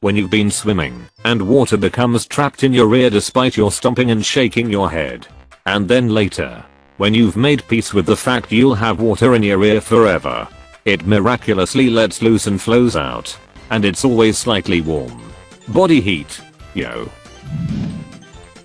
when you've been swimming and water becomes trapped in your ear despite your stomping and shaking your head. And then later, when you've made peace with the fact you'll have water in your ear forever, it miraculously lets loose and flows out. And it's always slightly warm. Body heat. Yo.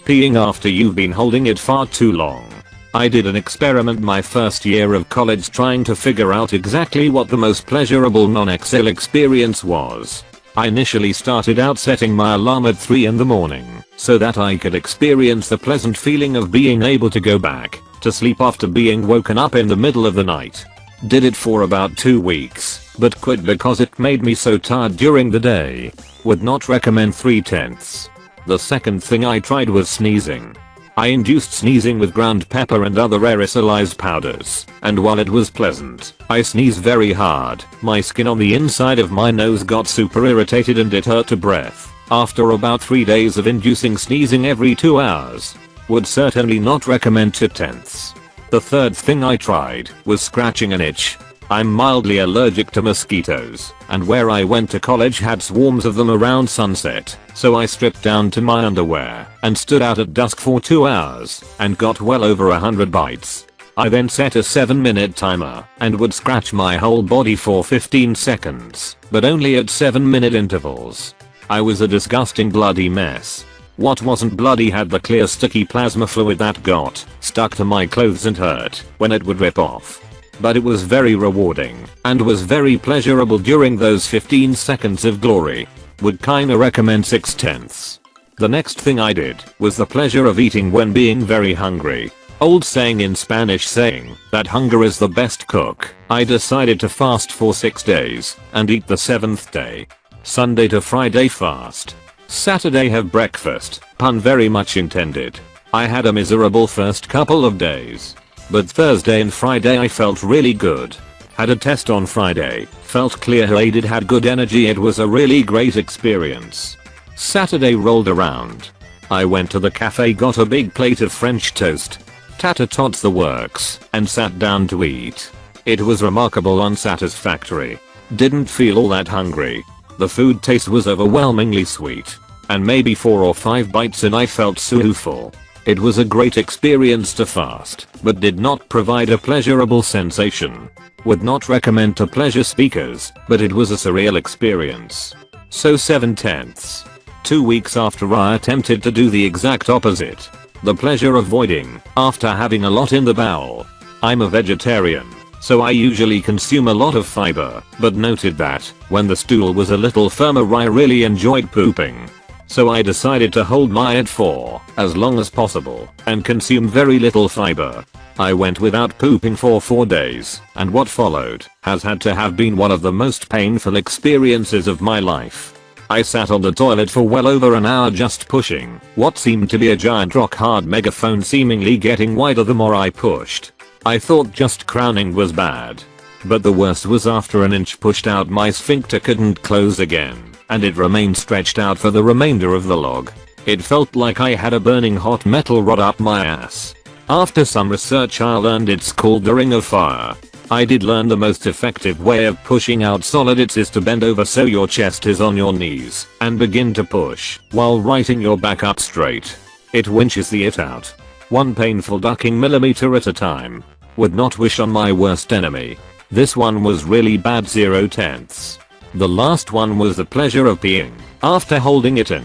Peeing after you've been holding it far too long. I did an experiment my first year of college trying to figure out exactly what the most pleasurable non-XUAL experience was. I initially started out setting my alarm at 3 in the morning so that I could experience the pleasant feeling of being able to go back to sleep after being woken up in the middle of the night. Did it for about 2 weeks, but quit because it made me so tired during the day. Would not recommend 3/10. The second thing I tried was sneezing. I induced sneezing with ground pepper and other aerosolized powders, and while it was pleasant, I sneezed very hard. My skin on the inside of my nose got super irritated and it hurt to breath. After about 3 days of inducing sneezing every 2 hours. Would certainly not recommend 2/10. The third thing I tried was scratching an itch. I'm mildly allergic to mosquitoes, and where I went to college had swarms of them around sunset, so I stripped down to my underwear and stood out at dusk for 2 hours and got well over 100 bites. I then set a 7-minute timer and would scratch my whole body for 15 seconds, but only at 7-minute intervals. I was a disgusting bloody mess. What wasn't bloody had the clear sticky plasma fluid that got stuck to my clothes and hurt when it would rip off. But it was very rewarding and was very pleasurable during those 15 seconds of glory. Would kinda recommend 6/10. The next thing I did was the pleasure of eating when being very hungry. Old saying in Spanish saying that hunger is the best cook. I decided to fast for 6 days and eat the 7th day. Sunday to Friday fast. Saturday have breakfast, pun very much intended. I had a miserable first couple of days. But Thursday and Friday I felt really good. Had a test on Friday, felt clear-headed, had good energy, it was a really great experience. Saturday rolled around. I went to the cafe, got a big plate of French toast, tater tots the works, and sat down to eat. It was remarkable unsatisfactory. Didn't feel all that hungry. The food taste was overwhelmingly sweet. And maybe 4 or 5 bites and I felt so full. It was a great experience to fast, but did not provide a pleasurable sensation. Would not recommend to pleasure speakers, but it was a surreal experience. So 7/10. 2 weeks after I attempted to do the exact opposite. The pleasure of voiding after having a lot in the bowel. I'm a vegetarian, so I usually consume a lot of fiber, but noted that when the stool was a little firmer I really enjoyed pooping. So I decided to hold my head for as long as possible and consume very little fiber. I went without pooping for 4 days, and what followed has had to have been one of the most painful experiences of my life. I sat on the toilet for well over an hour just pushing what seemed to be a giant rock hard megaphone, seemingly getting wider the more I pushed. I thought just crowning was bad. But the worst was after an inch pushed out my sphincter couldn't close again, and it remained stretched out for the remainder of the log. It felt like I had a burning hot metal rod up my ass. After some research I learned it's called the Ring of Fire. I did learn the most effective way of pushing out solids is to bend over so your chest is on your knees and begin to push while righting your back up straight. It winches the it out. One painful ducking millimeter at a time. Would not wish on my worst enemy. This one was really bad 0/10. The last one was the pleasure of peeing after holding it in.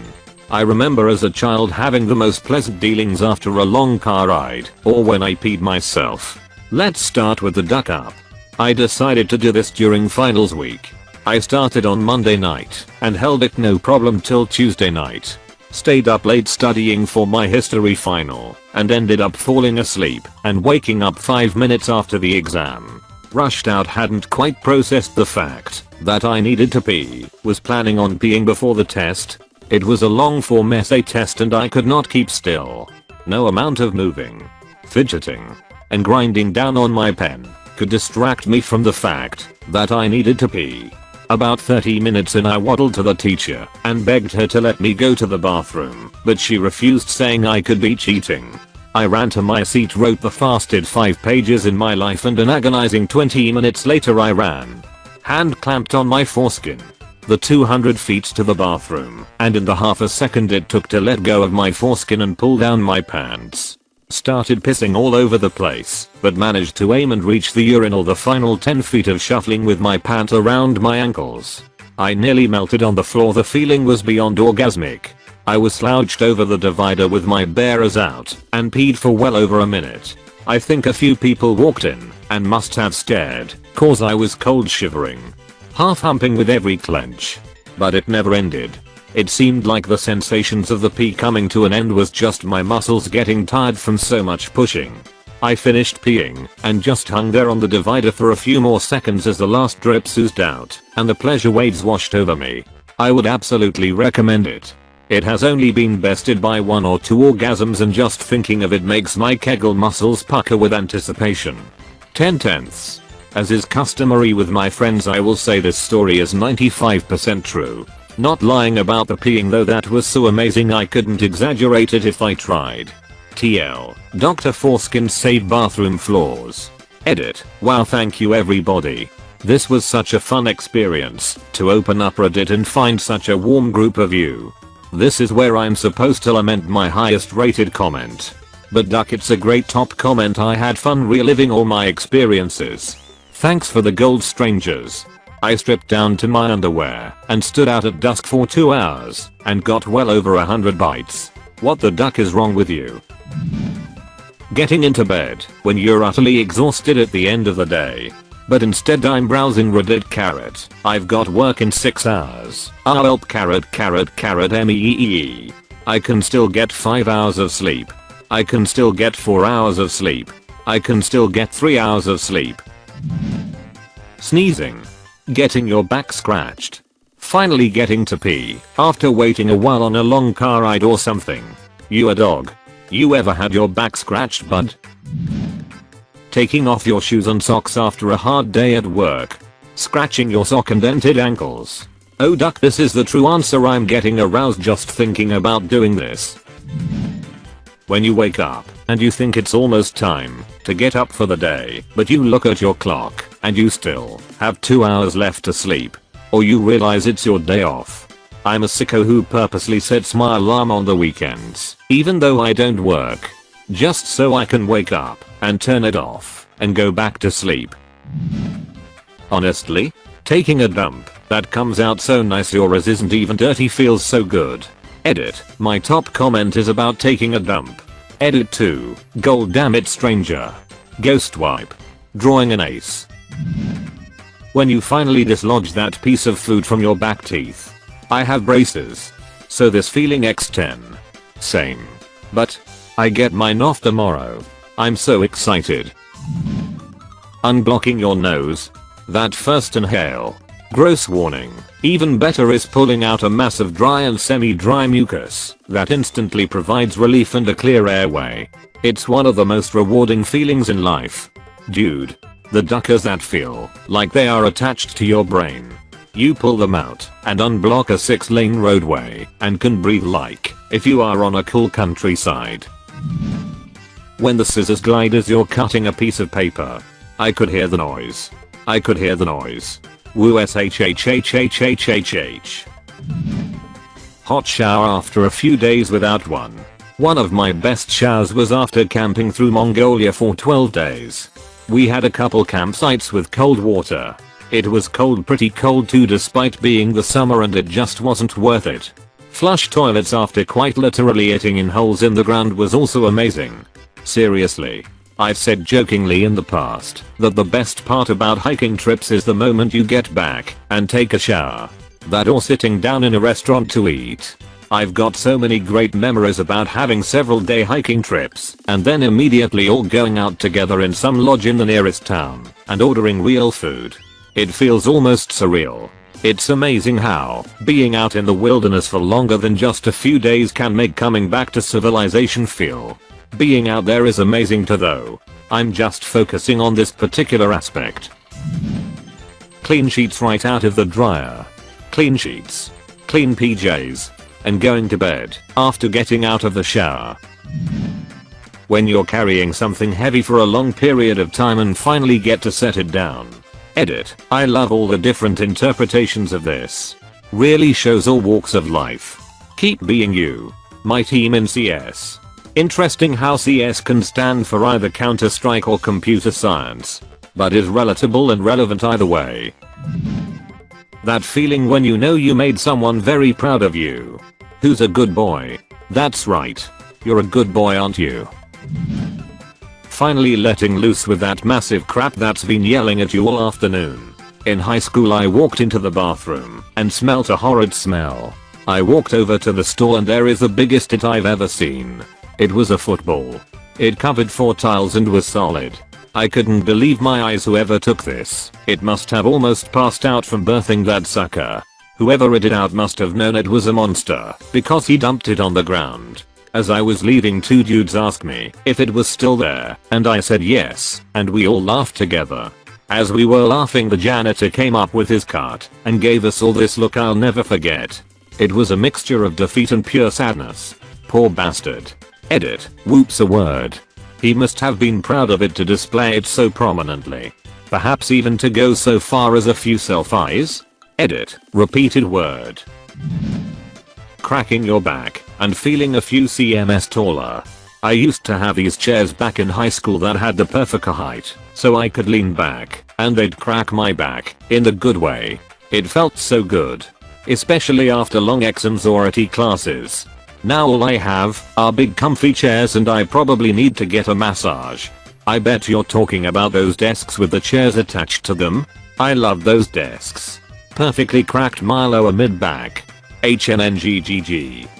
I remember as a child having the most pleasant dealings after a long car ride or when I peed myself. Let's start with the duck up. I decided to do this during finals week. I started on Monday night and held it no problem till Tuesday night. Stayed up late studying for my history final and ended up falling asleep and waking up 5 minutes after the exam. Rushed out, hadn't quite processed the fact that I needed to pee, was planning on peeing before the test. It was a long form essay test and I could not keep still. No amount of moving, fidgeting, and grinding down on my pen could distract me from the fact that I needed to pee. About 30 minutes in I waddled to the teacher and begged her to let me go to the bathroom, but she refused, saying I could be cheating. I ran to my seat, wrote the fastest 5 pages in my life, and an agonizing 20 minutes later I ran. Hand clamped on my foreskin. the 200 feet to the bathroom, and in the half a second it took to let go of my foreskin and pull down my pants. Started pissing all over the place, but managed to aim and reach the urinal the final 10 feet of shuffling with my pant around my ankles. I nearly melted on the floor. The feeling was beyond orgasmic. I was slouched over the divider with my bearers out and peed for well over a minute. I think a few people walked in and must have stared, cause I was cold shivering. Half humping with every clench. But it never ended. It seemed like the sensations of the pee coming to an end was just my muscles getting tired from so much pushing. I finished peeing and just hung there on the divider for a few more seconds as the last drip oozed out and the pleasure waves washed over me. I would absolutely recommend it. It has only been bested by 1 or 2 orgasms, and just thinking of it makes my Kegel muscles pucker with anticipation. 10/10. As is customary with my friends, I will say this story is 95% true. Not lying about the peeing though, that was so amazing I couldn't exaggerate it if I tried. TL. Dr. Foreskin save bathroom floors. Edit. Wow, thank you everybody. This was such a fun experience to open up Reddit and find such a warm group of you. This is where I'm supposed to lament my highest rated comment. But duck, it's a great top comment. I had fun reliving all my experiences. Thanks for the gold, strangers. I stripped down to my underwear and stood out at dusk for 2 hours and got well over 100 bites. What the duck is wrong with you? Getting into bed when you're utterly exhausted at the end of the day. But instead I'm browsing Reddit. I've got work in 6 hours. Help meee. I can still get 5 hours of sleep. I can still get 4 hours of sleep. I can still get 3 hours of sleep. Sneezing. Getting your back scratched. Finally getting to pee after waiting a while on a long car ride or something. You a dog? You ever had your back scratched, bud? Taking off your shoes and socks after a hard day at work. Scratching your sock and dented ankles. Oh duck, this is the true answer. I'm getting aroused just thinking about doing this. When you wake up and you think it's almost time to get up for the day, but you look at your clock and you still have 2 hours left to sleep. Or you realize it's your day off. I'm a sicko who purposely sets my alarm on the weekends, even though I don't work, just so I can wake up and turn it off and go back to sleep. Honestly, taking a dump that comes out so nice yours isn't even dirty feels so good. Edit. My top comment is about taking a dump. Edit 2. Gold, damn it, stranger. Ghost wipe. Drawing an ace. When you finally dislodge that piece of food from your back teeth. I have braces, so this feeling x10. Same. But I get mine off tomorrow. I'm so excited. Unblocking your nose. That first inhale. Gross warning. Even better is pulling out a mass of dry and semi-dry mucus that instantly provides relief and a clear airway. It's one of the most rewarding feelings in life. Dude. The duckers that feel like they are attached to your brain. You pull them out and unblock a 6-lane roadway and can breathe like if you are on a cool countryside. When the scissors glide as you're cutting a piece of paper. I could hear the noise. I could hear the noise. Woo shhhhhhh. Hot shower after a few days without one. One of my best showers was after camping through Mongolia for 12 days. We had a couple campsites with cold water. It was cold, pretty cold too, despite being the summer, and it just wasn't worth it. Flush toilets after quite literally eating in holes in the ground was also amazing. Seriously. I've said jokingly in the past that the best part about hiking trips is the moment you get back and take a shower. That or sitting down in a restaurant to eat. I've got so many great memories about having several day hiking trips and then immediately all going out together in some lodge in the nearest town and ordering real food. It feels almost surreal. It's amazing how being out in the wilderness for longer than just a few days can make coming back to civilization feel. Being out there is amazing too, though. I'm just focusing on this particular aspect. Clean sheets right out of the dryer. Clean sheets. Clean PJs. And going to bed after getting out of the shower. When you're carrying something heavy for a long period of time and finally get to set it down. Edit. I love all the different interpretations of this. Really shows all walks of life. Keep being you. My team in CS. Interesting how CS can stand for either Counter-Strike or computer science, but is relatable and relevant either way. That feeling when you know you made someone very proud of you. Who's a good boy? That's right. You're a good boy, aren't you? Finally letting loose with that massive crap that's been yelling at you all afternoon. In high school I walked into the bathroom and smelt a horrid smell. I walked over to the stall and there is the biggest it I've ever seen. It was a football. It covered 4 tiles and was solid. I couldn't believe my eyes. Whoever took this, it must have almost passed out from birthing that sucker. Whoever it out must have known it was a monster because he dumped it on the ground. As I was leaving, 2 dudes asked me if it was still there, and I said yes, and we all laughed together. As we were laughing, the janitor came up with his cart and gave us all this look I'll never forget. It was a mixture of defeat and pure sadness. Poor bastard. Edit. Whoops, a word. He must have been proud of it to display it so prominently. Perhaps even to go so far as a few selfies? Edit. Repeated word. Cracking your back and feeling a few cms taller. I used to have these chairs back in high school that had the perfect height so I could lean back and they'd crack my back in the good way. It felt so good. Especially after long exams or AT classes. Now all I have are big comfy chairs and I probably need to get a massage. I bet you're talking about those desks with the chairs attached to them. I love those desks. Perfectly cracked my lower mid back. HNNGGG.